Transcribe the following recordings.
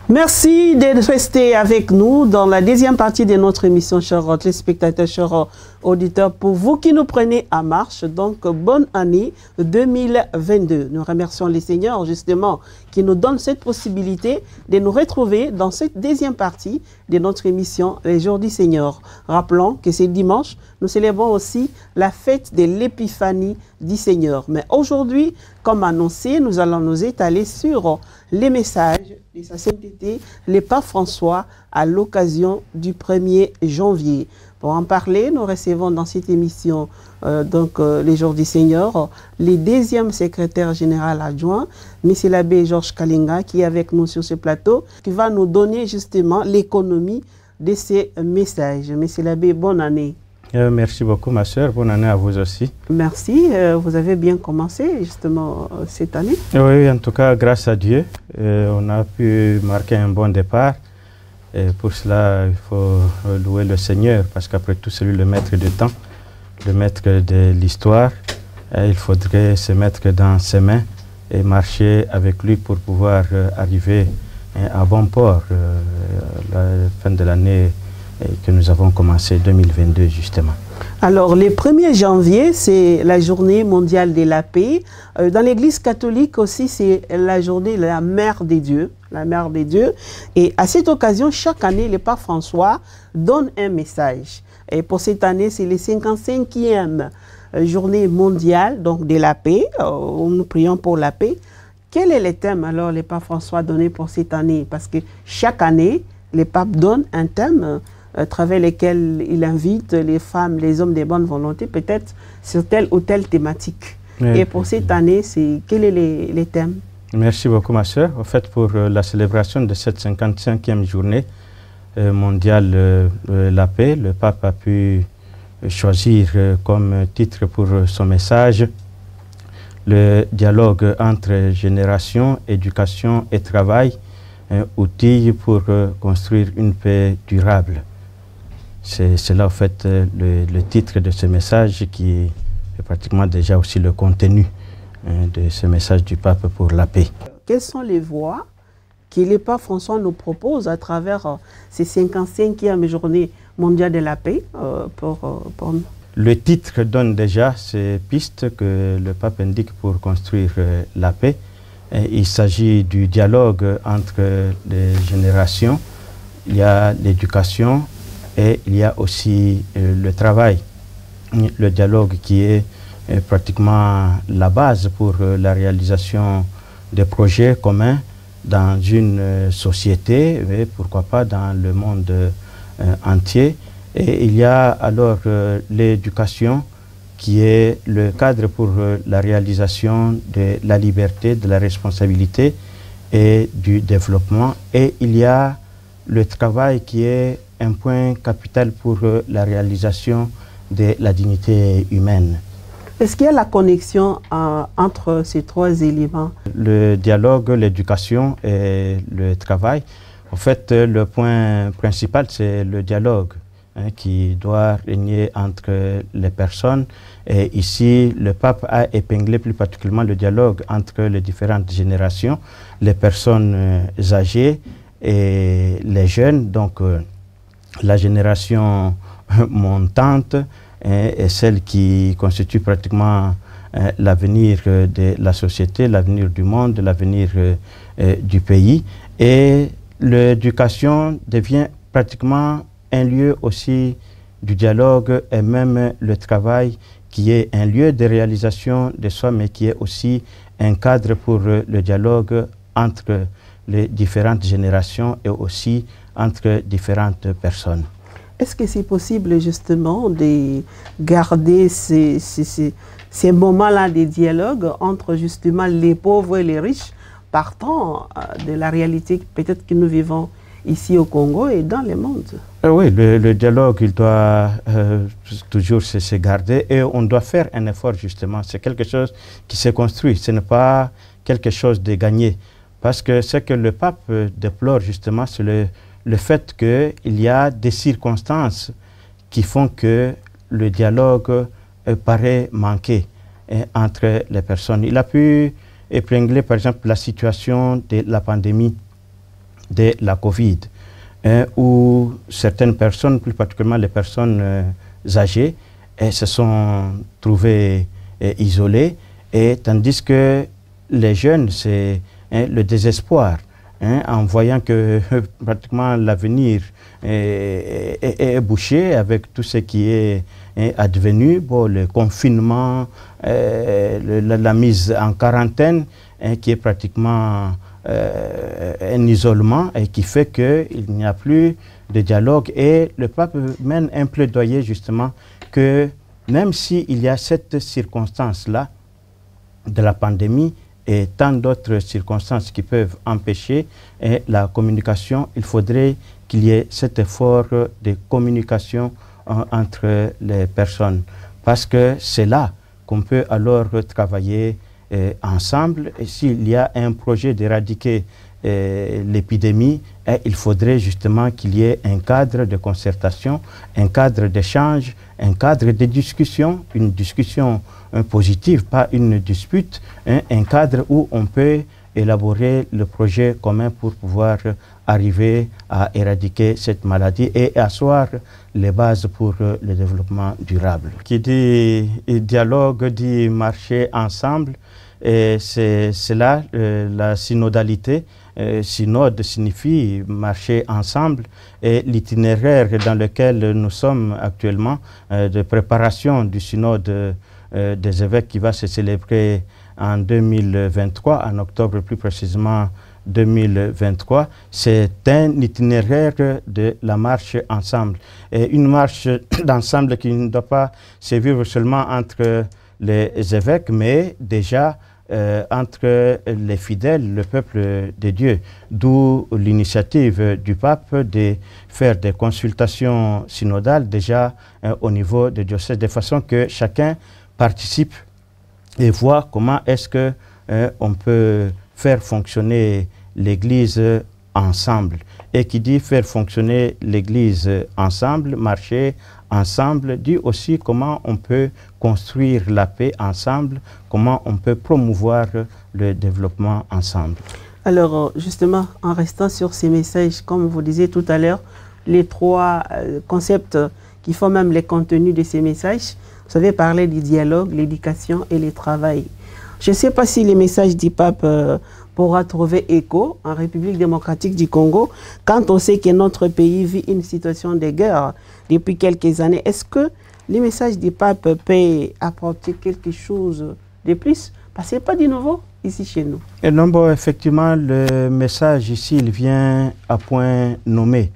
Merci de rester avec nous dans la deuxième partie de notre émission, chers téléspectateurs, chers auditeurs. Pour vous qui nous prenez en marche, donc bonne année 2022. Nous remercions les seigneurs justement qui nous donnent cette possibilité de nous retrouver dans cette deuxième partie de notre émission Les Jours du Seigneur. Rappelons que c'est dimanche, nous célébrons aussi la fête de l'épiphanie du Seigneur. Mais aujourd'hui, comme annoncé, nous allons nous étaler sur les messages de sa sainteté, le pape François, à l'occasion du 1er janvier. Pour en parler, nous recevons dans cette émission, les Jours du Seigneur, le deuxième secrétaire général adjoint, M. l'abbé Georges Kalinga, qui est avec nous sur ce plateau, qui va nous donner justement l'économie de ces messages. M. l'abbé, bonne année. Merci beaucoup, ma sœur. Bonne année à vous aussi. Merci. Vous avez bien commencé, justement, cette année. Oui, en tout cas, grâce à Dieu, on a pu marquer un bon départ. Et pour cela, il faut louer le Seigneur, parce qu'après tout, c'est lui le maître du temps, le maître de l'histoire. Il faudrait se mettre dans ses mains et marcher avec lui pour pouvoir arriver à bon port à la fin de l'année que nous avons commencé 2022 justement. Alors, le 1er janvier, c'est la journée mondiale de la paix. Dans l'Église catholique aussi, c'est la journée de la Mère des Dieux. La Mère des Dieux. Et à cette occasion, chaque année, le pape François donne un message. Et pour cette année, c'est les 55e journée mondiale donc, de la paix. Nous prions pour la paix. Quel est le thème alors le pape François a donné pour cette année? Parce que chaque année, le pape donne un thème à travers lesquels il invite les femmes, les hommes de bonne volonté, peut-être sur telle ou telle thématique. Et pour cette année, quel est les thèmes? Merci beaucoup, ma sœur. En fait, pour la célébration de cette 55e journée mondiale de la paix, le pape a pu choisir comme titre pour son message le dialogue entre génération, éducation et travail, outil pour construire une paix durable. C'est là, en fait, le titre de ce message qui est pratiquement déjà aussi le contenu de ce message du pape pour la paix. Quelles sont les voies que le pape François nous propose à travers ces 55e journées mondiales de la paix pour nous? Le titre donne déjà ces pistes que le pape indique pour construire la paix. Il s'agit du dialogue entre les générations, il y a l'éducation et il y a aussi le travail. Le dialogue qui est pratiquement la base pour la réalisation des projets communs dans une société, mais pourquoi pas dans le monde entier. Et il y a alors l'éducation qui est le cadre pour la réalisation de la liberté, de la responsabilité et du développement. Et il y a le travail qui est un point capital pour la réalisation de la dignité humaine. Est-ce qu'il y a la connexion entre ces trois éléments? Le dialogue, l'éducation et le travail. En fait, le point principal, c'est le dialogue qui doit régner entre les personnes. Et ici, le pape a épinglé plus particulièrement le dialogue entre les différentes générations, les personnes âgées et les jeunes, donc la génération montante et celle qui constitue pratiquement l'avenir de la société, l'avenir du monde, l'avenir du pays. Et l'éducation devient pratiquement un lieu aussi du dialogue et même le travail qui est un lieu de réalisation de soi, mais qui est aussi un cadre pour le dialogue entre les différentes générations et aussi entre différentes personnes. Est-ce que c'est possible justement de garder ces moments-là de dialogue entre justement les pauvres et les riches, partant de la réalité peut-être que nous vivons ici au Congo et dans le monde? Oui, le dialogue, il doit toujours se garder et on doit faire un effort justement. C'est quelque chose qui se construit, ce n'est pas quelque chose de gagné. Parce que ce que le pape déplore justement, c'est le fait qu'il y a des circonstances qui font que le dialogue paraît manquer entre les personnes. Il a pu épingler par exemple la situation de la pandémie de la Covid, où certaines personnes, plus particulièrement les personnes âgées, se sont trouvées isolées, et tandis que les jeunes, c'est le désespoir, en voyant que pratiquement l'avenir est bouché avec tout ce qui est advenu, bon, le confinement, la mise en quarantaine, qui est pratiquement un isolement et qui fait qu'il n'y a plus de dialogue. Et le pape mène un plaidoyer justement que même s'il y a cette circonstance-là de la pandémie et tant d'autres circonstances qui peuvent empêcher la communication, il faudrait qu'il y ait cet effort de communication entre les personnes. Parce que c'est là qu'on peut alors travailler ensemble. Et s'il y a un projet d'éradiquer l'épidémie, il faudrait justement qu'il y ait un cadre de concertation, un cadre d'échange, un cadre de discussion, une discussion positive, pas une dispute, un cadre où on peut élaborer le projet commun pour pouvoir arriver à éradiquer cette maladie et asseoir les bases pour le développement durable. Qui dit dialogue dit marcher ensemble, et c'est là la synodalité. Synode signifie marcher ensemble, et l'itinéraire dans lequel nous sommes actuellement de préparation du synode des évêques qui va se célébrer en 2023, en octobre plus précisément 2023, c'est un itinéraire de la marche ensemble. Et une marche d'ensemble qui ne doit pas se vivre seulement entre les évêques, mais déjà entre les fidèles, le peuple de Dieu. D'où l'initiative du pape de faire des consultations synodales déjà au niveau des diocèses, de façon que chacun participe et voit comment est-ce que on peut faire fonctionner l'Église ensemble. Et qui dit faire fonctionner l'Église ensemble, marcher ensemble, dit aussi comment on peut construire la paix ensemble, comment on peut promouvoir le développement ensemble. Alors, justement, en restant sur ces messages, comme vous disiez tout à l'heure, les trois concepts qui font même les contenus de ces messages, vous avez parlé du dialogue, l'éducation et le travail. Je ne sais pas si les messages du pape pourra trouver écho en République démocratique du Congo, quand on sait que notre pays vit une situation de guerre depuis quelques années. Est-ce que les messages du pape peuvent apporter quelque chose de plus? Parce que ce n'est pas du nouveau ici chez nous. Et non, bon, effectivement, le message ici, il vient à point nommé.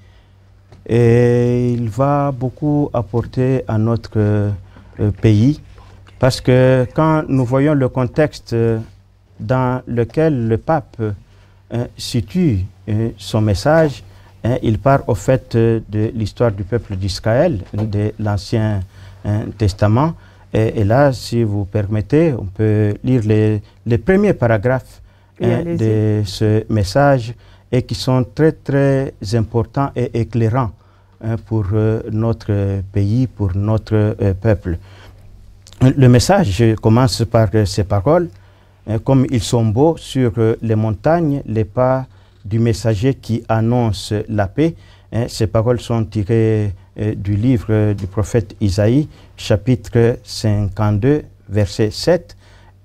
Et il va beaucoup apporter à notre pays. Parce que quand nous voyons le contexte dans lequel le pape situe son message, il part au fait de l'histoire du peuple d'Israël, de l'Ancien Testament. Et là, si vous permettez, on peut lire les premiers paragraphes de ce message, et qui sont très très importants et éclairants pour notre pays, pour notre peuple. Le message commence par ces paroles. Comme ils sont beaux sur les montagnes, les pas du messager qui annonce la paix. Ces paroles sont tirées du livre du prophète Isaïe, chapitre 52, verset 7.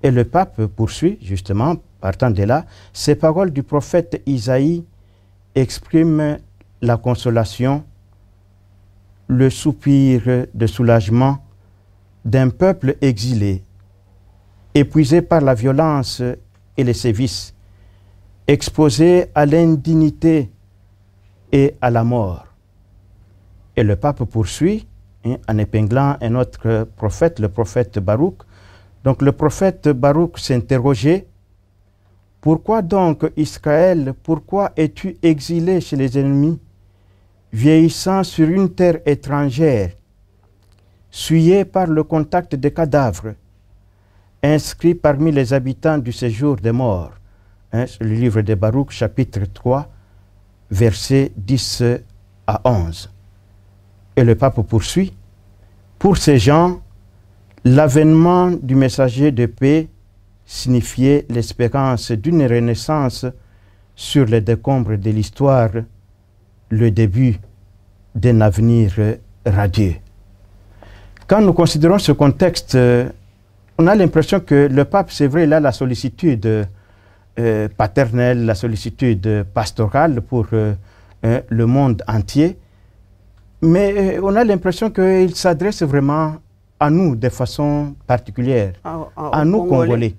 Et le pape poursuit, justement, partant de là, ces paroles du prophète Isaïe expriment la consolation, le soupir de soulagement d'un peuple exilé, épuisé par la violence et les sévices, exposé à l'indignité et à la mort. Et le pape poursuit en épinglant un autre prophète, le prophète Baruch. Donc le prophète Baruch s'interrogeait: pourquoi donc, Israël, pourquoi es-tu exilé chez les ennemis, vieillissant sur une terre étrangère, souillé par le contact des cadavres, inscrit parmi les habitants du séjour des morts? Le livre de Baruch, chapitre 3, versets 10 à 11. Et le pape poursuit: pour ces gens, l'avènement du messager de paix signifiait l'espérance d'une renaissance sur les décombres de l'histoire le début d'un avenir radieux. Quand nous considérons ce contexte, on a l'impression que le pape, c'est vrai, il a la sollicitude paternelle, la sollicitude pastorale pour le monde entier, mais on a l'impression qu'il s'adresse vraiment à nous de façon particulière, à nous Congolais,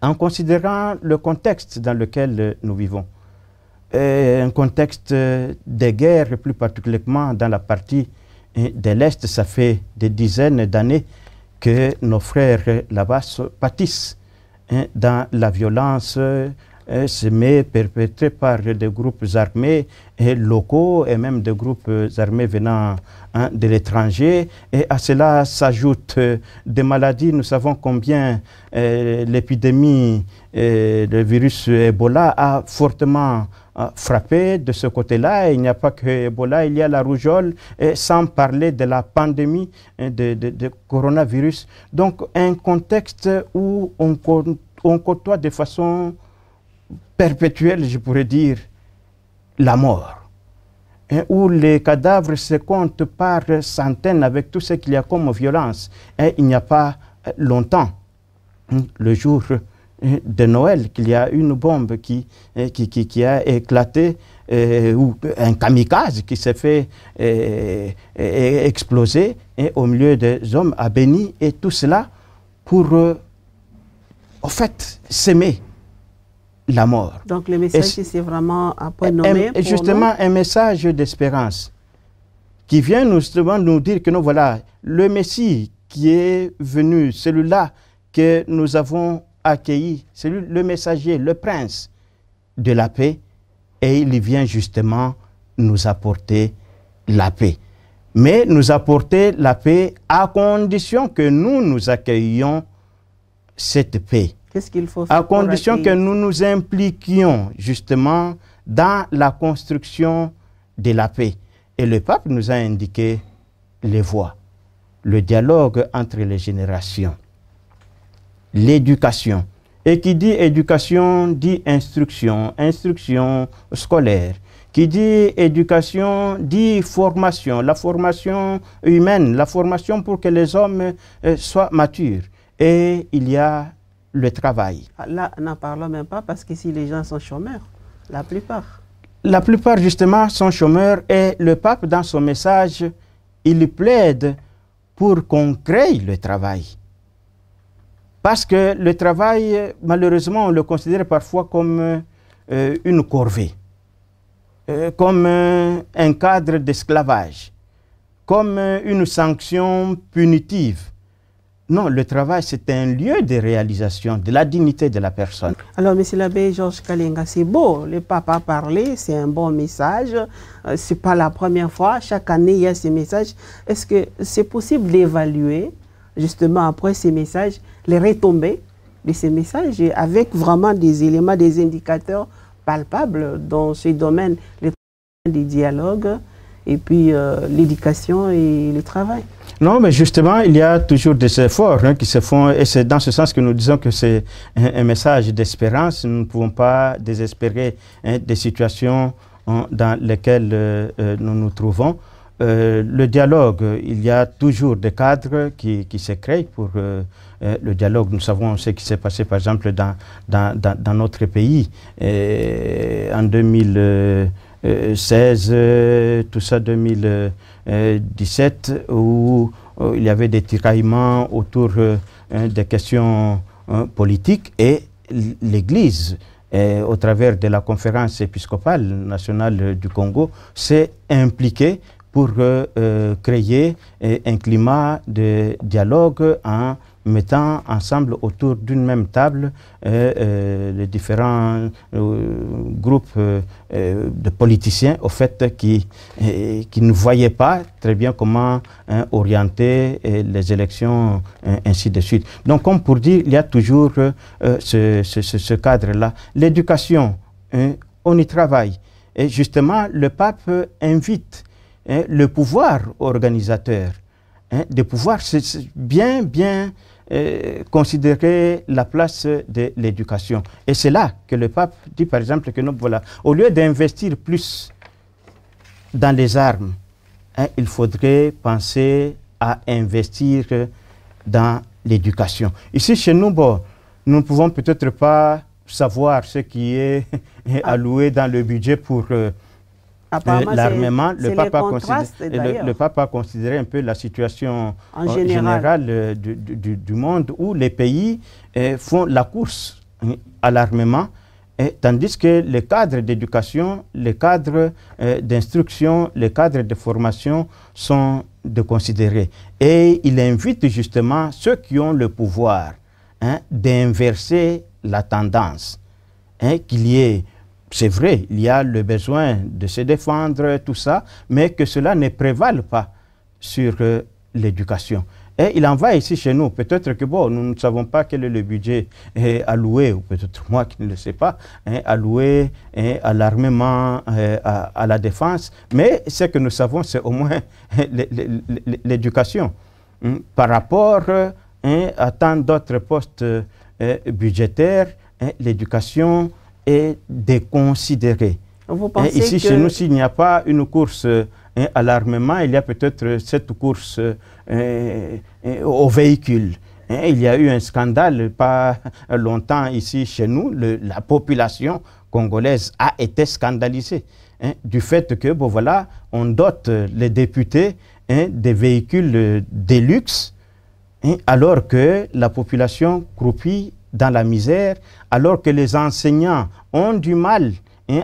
en considérant le contexte dans lequel nous vivons. Un contexte de guerre, plus particulièrement dans la partie de l'Est. Ça fait des dizaines d'années que nos frères là-bas pâtissent dans la violence perpétrée par des groupes armés locaux et même des groupes armés venant de l'étranger. Et à cela s'ajoutent des maladies. Nous savons combien l'épidémie du virus Ebola a fortement frappé de ce côté-là. Il n'y a pas que Ebola, il y a la rougeole, et sans parler de la pandémie de coronavirus. Donc un contexte où on côtoie de façon perpétuelle, je pourrais dire, la mort, où les cadavres se comptent par centaines avec tout ce qu'il y a comme violence. Et il n'y a pas longtemps, le jour de Noël, qu'il y a une bombe qui a éclaté, ou un kamikaze qui s'est fait exploser au milieu des hommes à Béni, et tout cela pour, en fait, s'aimer la mort. Donc le message, c'est vraiment un point nommé pour justement nous. Un message d'espérance qui vient justement nous dire que nous voilà, le Messie qui est venu, celui-là que nous avons accueilli, c'est lui le messager, le prince de la paix, et il vient justement nous apporter la paix. Mais nous apporter la paix à condition que nous accueillions cette paix. Qu'est-ce qu'il faut faire? À condition que nous nous impliquions justement dans la construction de la paix. Et le pape nous a indiqué les voies, le dialogue entre les générations, l'éducation. Et qui dit éducation dit instruction, instruction scolaire. Qui dit éducation dit formation, la formation humaine, la formation pour que les hommes soient matures. Et il y a le travail. Là, n'en parlons même pas parce que si les gens sont chômeurs, la plupart. La plupart, justement, sont chômeurs, et le pape, dans son message, il plaide pour qu'on crée le travail. Parce que le travail, malheureusement, on le considère parfois comme une corvée, comme un cadre d'esclavage, comme une sanction punitive. Non, le travail, c'est un lieu de réalisation de la dignité de la personne. Alors, monsieur l'abbé Georges Kalenga, c'est beau, le pape a parlé, c'est un bon message. Ce n'est pas la première fois, chaque année, il y a ces messages. Est-ce que c'est possible d'évaluer, justement, après ces messages, les retombées de ces messages, avec vraiment des éléments, des indicateurs palpables dans ces domaines, le dialogue, et puis l'éducation et le travail? Non, mais justement, il y a toujours des efforts qui se font, et c'est dans ce sens que nous disons que c'est un message d'espérance. Nous ne pouvons pas désespérer des situations dans lesquelles nous nous trouvons. Le dialogue, il y a toujours des cadres qui se créent pour le dialogue. Nous savons ce qui s'est passé, par exemple, dans notre pays en 2016, tout ça, 2017, où il y avait des tiraillements autour des questions politiques, et l'Église, au travers de la conférence épiscopale nationale du Congo, s'est impliquée pour créer un climat de dialogue en mettant ensemble autour d'une même table les différents groupes de politiciens, au fait, qui ne voyaient pas très bien comment orienter les élections, ainsi de suite. Donc, comme pour dire, il y a toujours ce cadre-là. L'éducation, on y travaille. Et justement, le pape invite le pouvoir organisateur de pouvoir bien considérer la place de l'éducation. Et c'est là que le pape dit, par exemple, que voilà, au lieu d'investir plus dans les armes, il faudrait penser à investir dans l'éducation. Ici, chez nous, bon, nous ne pouvons peut-être pas savoir ce qui est alloué dans le budget pour l'armement. Le pape a considéré un peu la situation générale du monde où les pays font la course à l'armement, tandis que les cadres d'éducation, les cadres d'instruction, les cadres de formation sont de considérer. Et il invite justement ceux qui ont le pouvoir d'inverser la tendance, qu'il y ait, c'est vrai, il y a le besoin de se défendre, tout ça, mais que cela ne prévale pas sur l'éducation. Et il en va ici chez nous. Peut-être que bon, nous ne savons pas quel est le budget alloué, ou peut-être moi qui ne le sais pas, alloué à l'armement, à la défense. Mais ce que nous savons, c'est au moins l'éducation. Par rapport à tant d'autres postes budgétaires, l'éducation est déconsidérée. Vous pensez ici, chez nous, s'il n'y a pas une course à l'armement, il y a peut-être cette course au véhicule. Il y a eu un scandale pas longtemps ici chez nous. La population congolaise a été scandalisée du fait que, bon voilà, on dote les députés des véhicules de luxe, alors que la population croupit dans la misère, alors que les enseignants ont du mal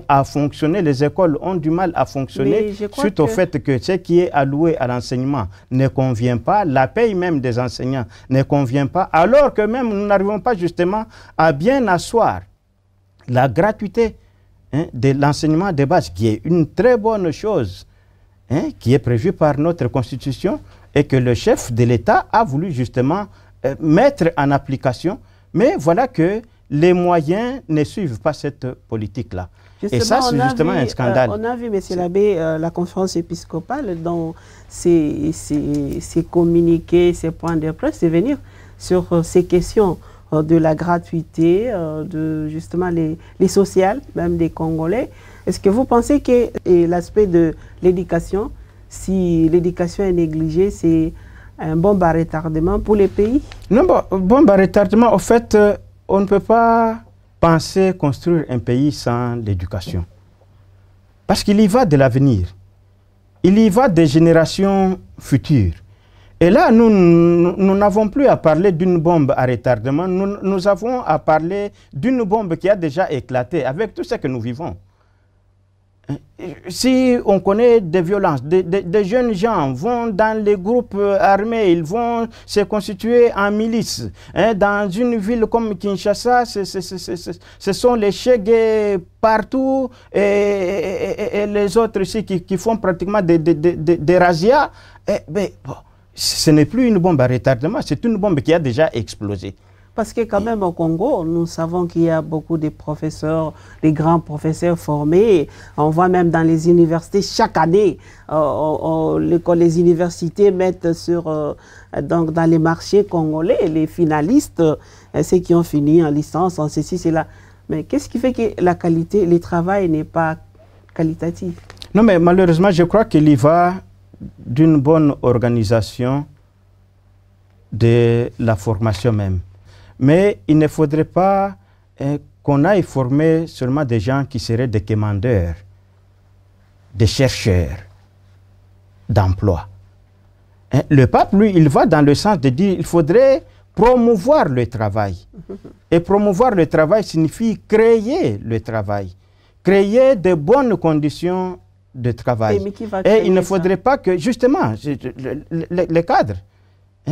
à fonctionner, les écoles ont du mal à fonctionner suite au fait que ce qui est alloué à l'enseignement ne convient pas, la paye même des enseignants ne convient pas, alors que même nous n'arrivons pas justement à bien asseoir la gratuité de l'enseignement de base, qui est une très bonne chose, qui est prévue par notre Constitution et que le chef de l'État a voulu justement mettre en application, mais voilà que les moyens ne suivent pas cette politique-là. Et ça, c'est justement un scandale. On a vu, M. l'abbé, la conférence épiscopale, dans ses communiqués, ses points de presse, et venir sur ces questions de la gratuité, de justement les sociales, même des Congolais. Est-ce que vous pensez que l'aspect de l'éducation, si l'éducation est négligée, c'est un bombe à retardement pour les pays? Non, bombe à retardement, en fait, on ne peut pas penser construire un pays sans l'éducation. Parce qu'il y va de l'avenir. Il y va des générations futures. Et là, nous n'avons plus à parler d'une bombe à retardement. Nous avons à parler d'une bombe qui a déjà éclaté avec tout ce que nous vivons. Si on connaît des violences, des jeunes gens vont dans les groupes armés, ils vont se constituer en milice. Dans une ville comme Kinshasa, ce sont les Chegues partout et les autres ici qui font pratiquement des razzias. Ce n'est plus une bombe à retardement, c'est une bombe qui a déjà explosé. Parce que quand même au Congo, nous savons qu'il y a beaucoup de professeurs, des grands professeurs formés. On voit même dans les universités, chaque année, les universités mettent donc dans les marchés congolais les finalistes, ceux qui ont fini en licence, en ceci, cela. Mais qu'est-ce qui fait que la qualité, le travail n'est pas qualitatif? Non, mais malheureusement, je crois qu'il y va d'une bonne organisation de la formation même. Mais il ne faudrait pas qu'on aille former seulement des gens qui seraient des commandeurs, des chercheurs d'emploi. Le pape, lui, il va dans le sens de dire qu'il faudrait promouvoir le travail. Et promouvoir le travail signifie créer le travail, créer de bonnes conditions de travail. Et il ne faudrait pas que, justement, les cadres,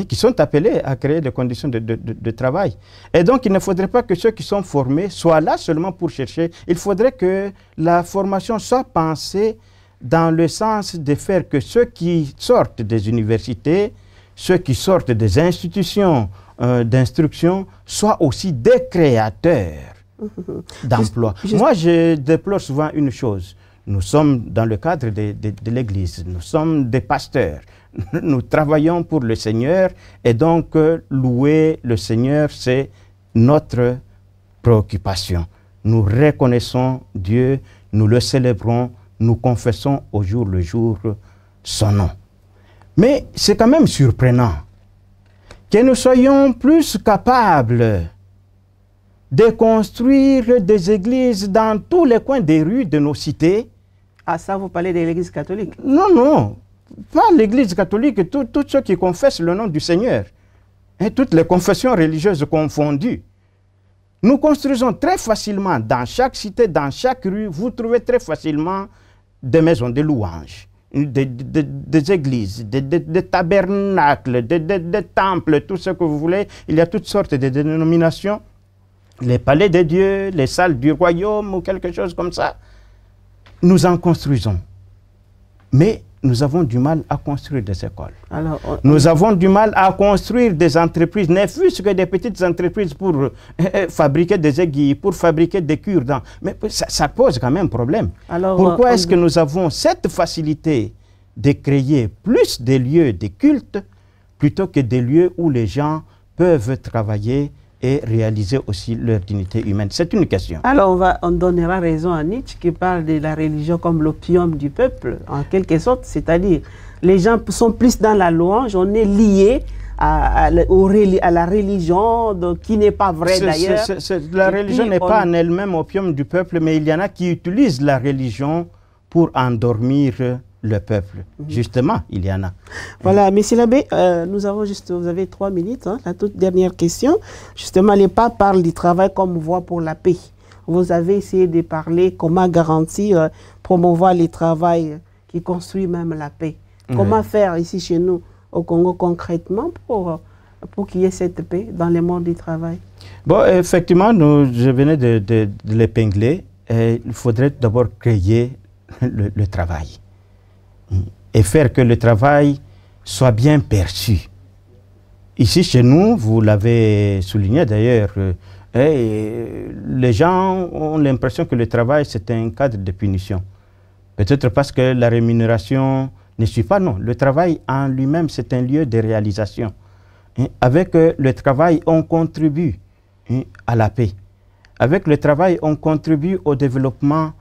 qui sont appelés à créer des conditions de travail. Et donc, il ne faudrait pas que ceux qui sont formés soient là seulement pour chercher. Il faudrait que la formation soit pensée dans le sens de faire que ceux qui sortent des universités, ceux qui sortent des institutions d'instruction, soient aussi des créateurs d'emplois. Moi, je déplore souvent une chose. Nous sommes dans le cadre de l'Église, nous sommes des pasteurs, nous travaillons pour le Seigneur et donc louer le Seigneur, c'est notre préoccupation. Nous reconnaissons Dieu, nous le célébrons, nous confessons au jour le jour son nom. Mais c'est quand même surprenant que nous soyons plus capables de construire des églises dans tous les coins des rues de nos cités. Ah, ça, vous parlez de l'église catholique? Non, non, pas l'église catholique, tous ceux qui confessent le nom du Seigneur, et toutes les confessions religieuses confondues. Nous construisons très facilement, dans chaque cité, dans chaque rue, vous trouvez très facilement des maisons de louanges, des églises, des tabernacles, des temples, tout ce que vous voulez. Il y a toutes sortes de dénominations. Les palais de Dieu, les salles du royaume ou quelque chose comme ça. Nous en construisons. Mais nous avons du mal à construire des écoles. Alors, nous avons du mal à construire des entreprises, ne fût-ce que des petites entreprises pour fabriquer des aiguilles, pour fabriquer des cure-dents. Mais ça pose quand même problème. Alors, pourquoi est-ce que nous avons cette facilité de créer plus de lieux de culte plutôt que des lieux où les gens peuvent travailler et réaliser aussi leur dignité humaine? C'est une question. Alors, on donnera raison à Nietzsche qui parle de la religion comme l'opium du peuple, en quelque sorte, c'est-à-dire les gens sont plus dans la louange, on est lié à la religion, qui n'est pas vrai d'ailleurs. La religion n'est pas en elle-même opium du peuple, mais il y en a qui utilisent la religion pour endormir le peuple. Justement, il y en a. Voilà, Monsieur l'abbé, vous avez 3 minutes, hein, la toute dernière question. Justement, les papes parlent du travail comme voie pour la paix. Vous avez essayé de parler comment garantir, promouvoir le travail qui construit même la paix. Comment faire ici chez nous, au Congo, concrètement, pour qu'il y ait cette paix dans le monde du travail? Bon, effectivement, je venais de l'épingler. Il faudrait d'abord créer le travail et faire que le travail soit bien perçu. Ici, chez nous, vous l'avez souligné d'ailleurs, les gens ont l'impression que le travail, c'est un cadre de punition. Peut-être parce que la rémunération ne suit pas, non. Le travail en lui-même, c'est un lieu de réalisation. Avec le travail, on contribue à la paix. Avec le travail, on contribue au développement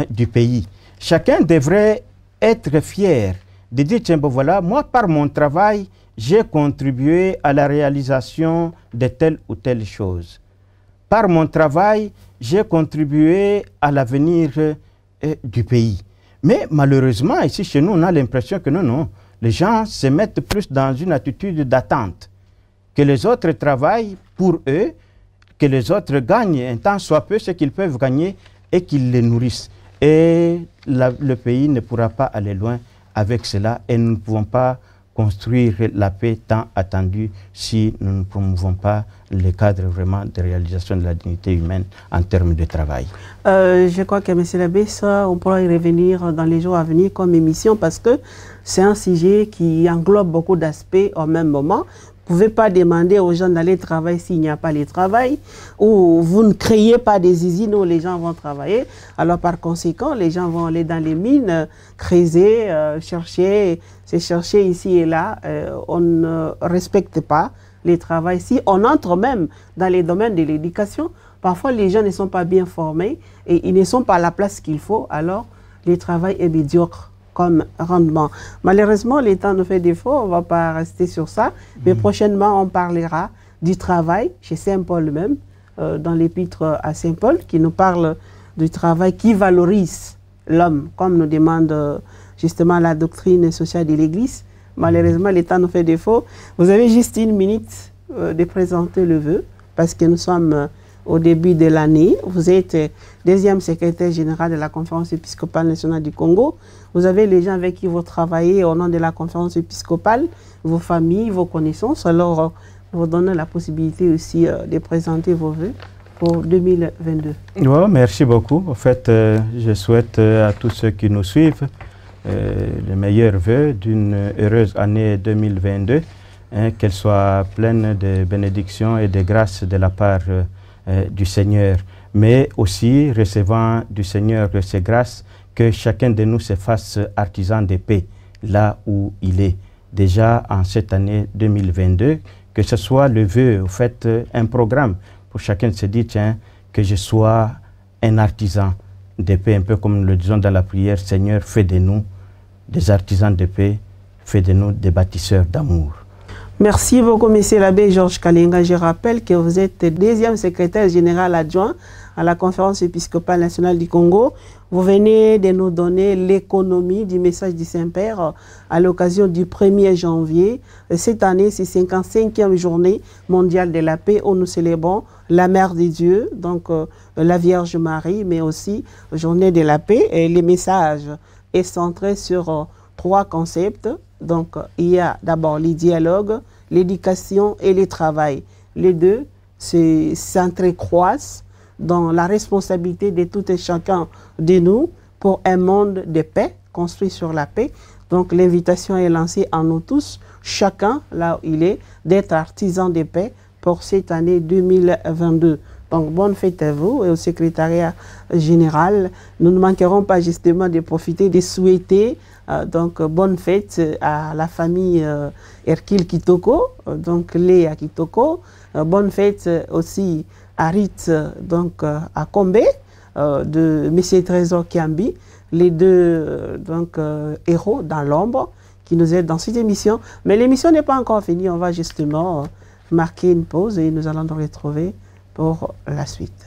du pays. Chacun devrait être fier de dire, tiens, bon voilà, moi par mon travail, j'ai contribué à la réalisation de telle ou telle chose. Par mon travail, j'ai contribué à l'avenir du pays. Mais malheureusement, ici chez nous, on a l'impression que non, les gens se mettent plus dans une attitude d'attente. Que les autres travaillent pour eux, que les autres gagnent un tant soit peu ce qu'ils peuvent gagner et qu'ils les nourrissent. Et le pays ne pourra pas aller loin avec cela et nous ne pouvons pas construire la paix tant attendue si nous ne promouvons pas le cadre vraiment de réalisation de la dignité humaine en termes de travail. Je crois que M. l'abbé, ça, on pourra y revenir dans les jours à venir comme émission parce que c'est un sujet qui englobe beaucoup d'aspects au même moment. Vous ne pouvez pas demander aux gens d'aller travailler s'il n'y a pas de travail, ou vous ne créez pas des usines où les gens vont travailler. Alors par conséquent, les gens vont aller dans les mines, creuser, chercher ici et là. On ne respecte pas les travails. Si on entre même dans les domaines de l'éducation, parfois les gens ne sont pas bien formés et ils ne sont pas à la place qu'il faut, alors le travail est médiocre comme rendement. Malheureusement, le temps nous fait défaut, on ne va pas rester sur ça, mais prochainement, on parlera du travail chez Saint Paul même, dans l'épître à Saint Paul, qui nous parle du travail qui valorise l'homme, comme nous demande justement la doctrine sociale de l'Église. Malheureusement, le temps nous fait défaut. Vous avez juste 1 minute de présenter le vœu, parce que nous sommes au début de l'année. Vous êtes 2e secrétaire général de la Conférence épiscopale nationale du Congo. Vous avez les gens avec qui vous travaillez au nom de la Conférence épiscopale, vos familles, vos connaissances. Alors, vous donnez la possibilité aussi de présenter vos vœux pour 2022. Ouais, merci beaucoup. En fait, je souhaite à tous ceux qui nous suivent les meilleurs vœux d'une heureuse année 2022, qu'elle soit pleine de bénédictions et de grâces de la part du Seigneur, mais aussi recevant du Seigneur ces grâces, que chacun de nous se fasse artisan de paix là où il est. Déjà en cette année 2022, que ce soit le vœu, au fait, un programme pour chacun de se dire, tiens, que je sois un artisan de paix, un peu comme nous le disons dans la prière, Seigneur, fais de nous des artisans de paix, fais de nous des bâtisseurs d'amour. Merci beaucoup, Monsieur l'abbé Georges Kalinga. Je rappelle que vous êtes deuxième secrétaire général adjoint à la Conférence épiscopale nationale du Congo. Vous venez de nous donner l'économie du message du Saint-Père à l'occasion du 1er janvier. Cette année, c'est 55e journée mondiale de la paix où nous célébrons la Mère de Dieu, donc la Vierge Marie, mais aussi journée de la paix. Et les messages est centré sur 3 concepts. Donc, il y a d'abord les dialogues, l'éducation et le travail. Les deux s'entrecroisent dans la responsabilité de tout et chacun de nous pour un monde de paix, construit sur la paix. Donc, l'invitation est lancée à nous tous, chacun, là où il est, d'être artisan de paix pour cette année 2022. Donc, bonne fête à vous et au secrétariat général. Nous ne manquerons pas justement de profiter, de souhaiter donc bonne fête à la famille Hercule Kitoko, donc Léa Kitoko. Bonne fête aussi à Rite, donc à Kombe, de M. Trésor Kiambi, les deux donc, héros dans l'ombre qui nous aident dans cette émission. Mais l'émission n'est pas encore finie, on va justement marquer une pause et nous allons nous retrouver pour la suite.